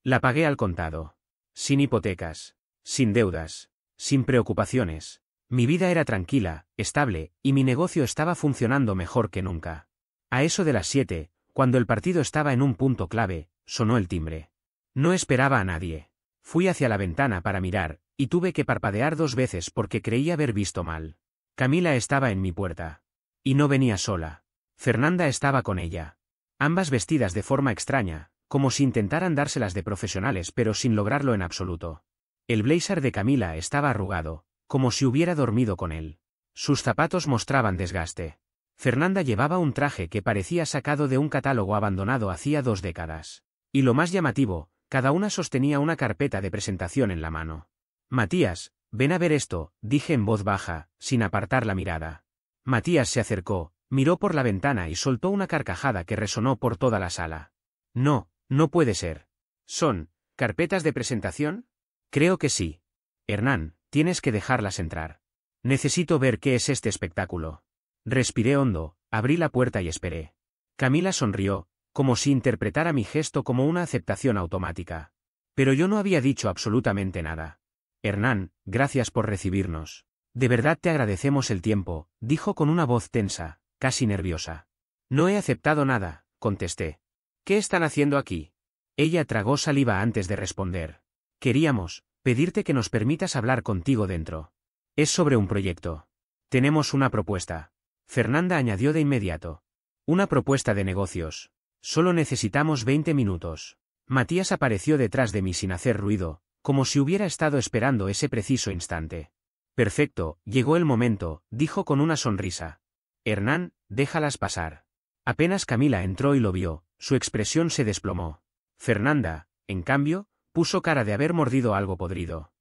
La pagué al contado. Sin hipotecas. Sin deudas. Sin preocupaciones. Mi vida era tranquila, estable, y mi negocio estaba funcionando mejor que nunca. A eso de las 7, cuando el partido estaba en un punto clave, sonó el timbre. No esperaba a nadie. Fui hacia la ventana para mirar, y tuve que parpadear 2 veces porque creí haber visto mal. Camila estaba en mi puerta. Y no venía sola. Fernanda estaba con ella. Ambas vestidas de forma extraña, como si intentaran dárselas de profesionales pero sin lograrlo en absoluto. El blazer de Camila estaba arrugado, como si hubiera dormido con él. Sus zapatos mostraban desgaste. Fernanda llevaba un traje que parecía sacado de un catálogo abandonado hacía 2 décadas. Y lo más llamativo, cada una sostenía una carpeta de presentación en la mano. Matías, ven a ver esto, dije en voz baja, sin apartar la mirada. Matías se acercó, miró por la ventana y soltó una carcajada que resonó por toda la sala. No, no puede ser. ¿Son carpetas de presentación? Creo que sí. Hernán, tienes que dejarlas entrar. Necesito ver qué es este espectáculo. Respiré hondo, abrí la puerta y esperé. Camila sonrió, como si interpretara mi gesto como una aceptación automática. Pero yo no había dicho absolutamente nada. Hernán, gracias por recibirnos. De verdad te agradecemos el tiempo, dijo con una voz tensa, casi nerviosa. No he aceptado nada, contesté. ¿Qué están haciendo aquí? Ella tragó saliva antes de responder. Queríamos pedirte que nos permitas hablar contigo dentro. Es sobre un proyecto. Tenemos una propuesta. Fernanda añadió de inmediato. Una propuesta de negocios. Solo necesitamos 20 minutos. Matías apareció detrás de mí sin hacer ruido, como si hubiera estado esperando ese preciso instante. Perfecto, llegó el momento, dijo con una sonrisa. Hernán, déjalas pasar. Apenas Camila entró y lo vio, su expresión se desplomó. Fernanda, en cambio, puso cara de haber mordido algo podrido.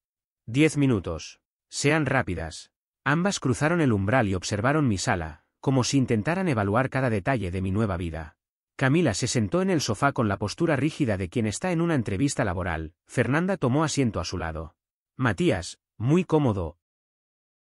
10 minutos. Sean rápidas. Ambas cruzaron el umbral y observaron mi sala, como si intentaran evaluar cada detalle de mi nueva vida. Camila se sentó en el sofá con la postura rígida de quien está en una entrevista laboral. Fernanda tomó asiento a su lado. Matías, muy cómodo,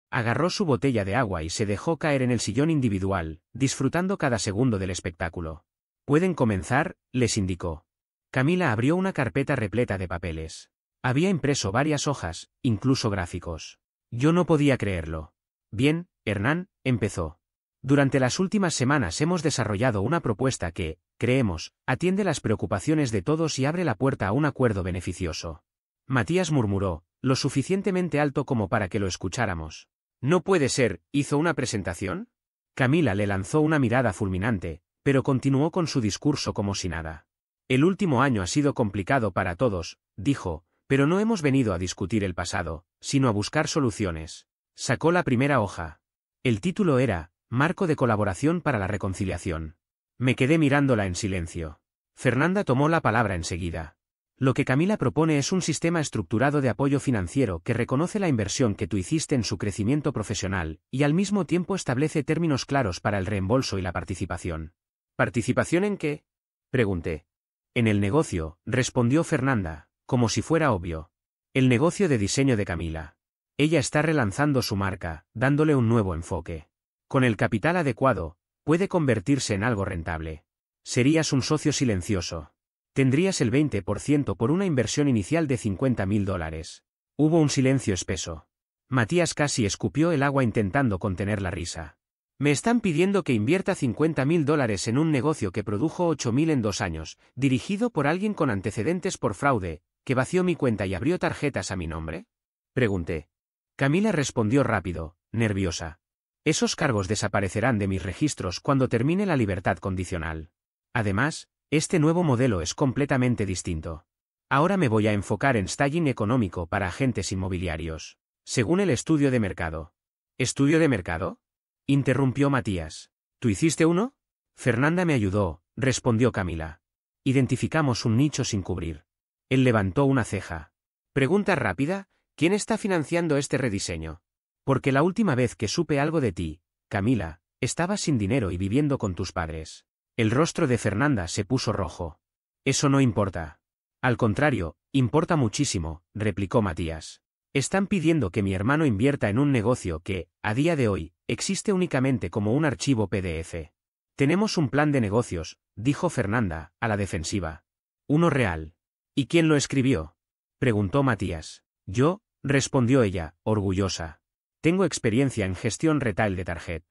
agarró su botella de agua y se dejó caer en el sillón individual, disfrutando cada segundo del espectáculo. «Pueden comenzar», les indicó. Camila abrió una carpeta repleta de papeles. Había impreso varias hojas, incluso gráficos. Yo no podía creerlo. «Bien, Hernán», empezó. Durante las últimas semanas hemos desarrollado una propuesta que, creemos, atiende las preocupaciones de todos y abre la puerta a un acuerdo beneficioso. Matías murmuró, lo suficientemente alto como para que lo escucháramos. «No puede ser», ¿hizo una presentación? Camila le lanzó una mirada fulminante, pero continuó con su discurso como si nada. «El último año ha sido complicado para todos», dijo, «pero no hemos venido a discutir el pasado, sino a buscar soluciones». Sacó la primera hoja. El título era «Marco de colaboración para la reconciliación». Me quedé mirándola en silencio. Fernanda tomó la palabra enseguida. Lo que Camila propone es un sistema estructurado de apoyo financiero que reconoce la inversión que tú hiciste en su crecimiento profesional y al mismo tiempo establece términos claros para el reembolso y la participación. ¿Participación en qué?, pregunté. En el negocio, respondió Fernanda, como si fuera obvio. El negocio de diseño de Camila. Ella está relanzando su marca, dándole un nuevo enfoque. Con el capital adecuado, puede convertirse en algo rentable. Serías un socio silencioso. Tendrías el 20% por una inversión inicial de $50.000. Hubo un silencio espeso. Matías casi escupió el agua intentando contener la risa. Me están pidiendo que invierta $50.000 en un negocio que produjo 8.000 en 2 años, dirigido por alguien con antecedentes por fraude, que vació mi cuenta y abrió tarjetas a mi nombre. Pregunté. Camila respondió rápido, nerviosa. Esos cargos desaparecerán de mis registros cuando termine la libertad condicional. Además, este nuevo modelo es completamente distinto. Ahora me voy a enfocar en staging económico para agentes inmobiliarios, según el estudio de mercado. ¿Estudio de mercado?, interrumpió Matías. ¿Tú hiciste uno? Fernanda me ayudó, respondió Camila. Identificamos un nicho sin cubrir. Él levantó una ceja. Pregunta rápida, ¿quién está financiando este rediseño? Porque la última vez que supe algo de ti, Camila, estabas sin dinero y viviendo con tus padres. El rostro de Fernanda se puso rojo. Eso no importa. Al contrario, importa muchísimo, replicó Matías. Están pidiendo que mi hermano invierta en un negocio que, a día de hoy, existe únicamente como un archivo PDF. Tenemos un plan de negocios, dijo Fernanda, a la defensiva. Uno real. ¿Y quién lo escribió?, preguntó Matías. Yo, respondió ella, orgullosa. Tengo experiencia en gestión retail de tarjet.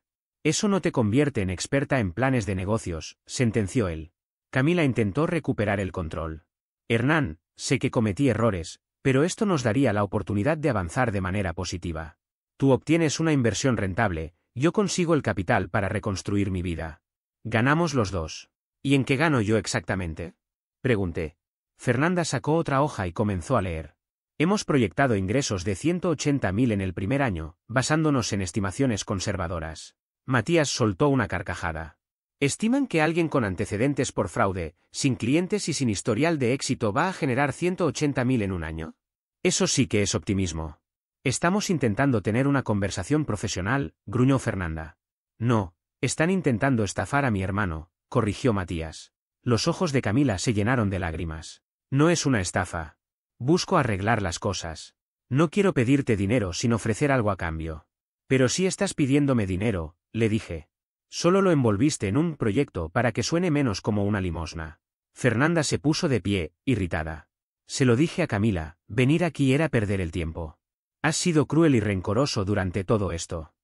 Eso no te convierte en experta en planes de negocios, sentenció él. Camila intentó recuperar el control. Hernán, sé que cometí errores, pero esto nos daría la oportunidad de avanzar de manera positiva. Tú obtienes una inversión rentable, yo consigo el capital para reconstruir mi vida. Ganamos los dos. ¿Y en qué gano yo exactamente?, pregunté. Fernanda sacó otra hoja y comenzó a leer. Hemos proyectado ingresos de 180.000 en el primer año, basándonos en estimaciones conservadoras. Matías soltó una carcajada. Estiman que alguien con antecedentes por fraude, sin clientes y sin historial de éxito va a generar 180.000 en un año. Eso sí que es optimismo. Estamos intentando tener una conversación profesional, gruñó Fernanda. No, están intentando estafar a mi hermano, corrigió Matías. Los ojos de Camila se llenaron de lágrimas. No es una estafa. Busco arreglar las cosas. No quiero pedirte dinero sin ofrecer algo a cambio. Pero si estás pidiéndome dinero, le dije. Solo lo envolviste en un proyecto para que suene menos como una limosna. Fernanda se puso de pie, irritada. Se lo dije a Camila, venir aquí era perder el tiempo. Has sido cruel y rencoroso durante todo esto.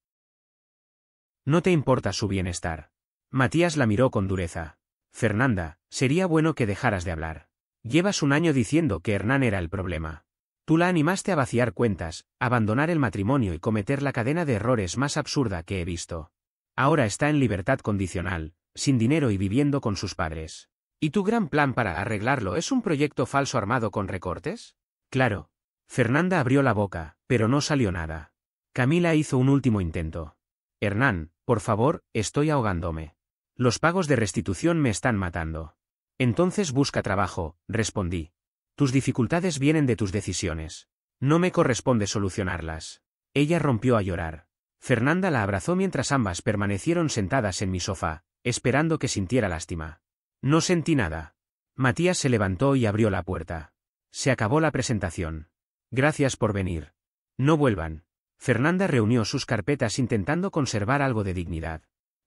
No te importa su bienestar. Matías la miró con dureza. Fernanda, sería bueno que dejaras de hablar. Llevas un año diciendo que Hernán era el problema. Tú la animaste a vaciar cuentas, abandonar el matrimonio y cometer la cadena de errores más absurda que he visto. Ahora está en libertad condicional, sin dinero y viviendo con sus padres. ¿Y tu gran plan para arreglarlo es un proyecto falso armado con recortes? Claro. Fernanda abrió la boca, pero no salió nada. Camila hizo un último intento. Hernán, por favor, estoy ahogándome. Los pagos de restitución me están matando. Entonces busca trabajo, respondí. Tus dificultades vienen de tus decisiones. No me corresponde solucionarlas. Ella rompió a llorar. Fernanda la abrazó mientras ambas permanecieron sentadas en mi sofá, esperando que sintiera lástima. No sentí nada. Matías se levantó y abrió la puerta. Se acabó la presentación. Gracias por venir. No vuelvan. Fernanda reunió sus carpetas intentando conservar algo de dignidad.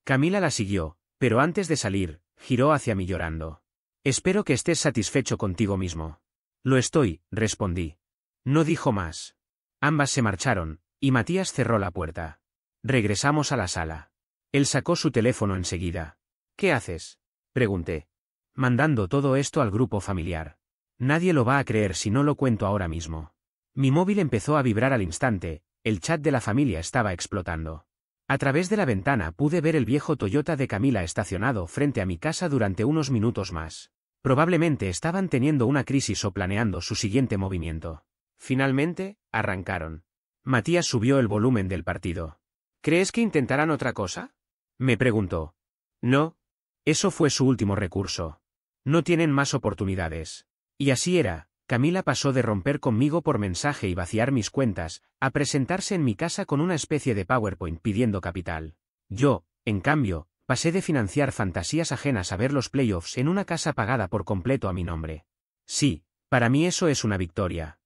Camila la siguió, pero antes de salir, giró hacia mí llorando. Espero que estés satisfecho contigo mismo. Lo estoy, respondí. No dijo más. Ambas se marcharon, y Matías cerró la puerta. Regresamos a la sala. Él sacó su teléfono enseguida. ¿Qué haces?, pregunté. Mandando todo esto al grupo familiar. Nadie lo va a creer si no lo cuento ahora mismo. Mi móvil empezó a vibrar al instante, el chat de la familia estaba explotando. A través de la ventana pude ver el viejo Toyota de Camila estacionado frente a mi casa durante unos minutos más. Probablemente estaban teniendo una crisis o planeando su siguiente movimiento. Finalmente, arrancaron. Matías subió el volumen del partido. ¿Crees que intentarán otra cosa?, me preguntó. No. Eso fue su último recurso. No tienen más oportunidades. Y así era, Camila pasó de romper conmigo por mensaje y vaciar mis cuentas, a presentarse en mi casa con una especie de PowerPoint pidiendo capital. Yo, en cambio, pasé de financiar fantasías ajenas a ver los playoffs en una casa pagada por completo a mi nombre. Sí, para mí eso es una victoria.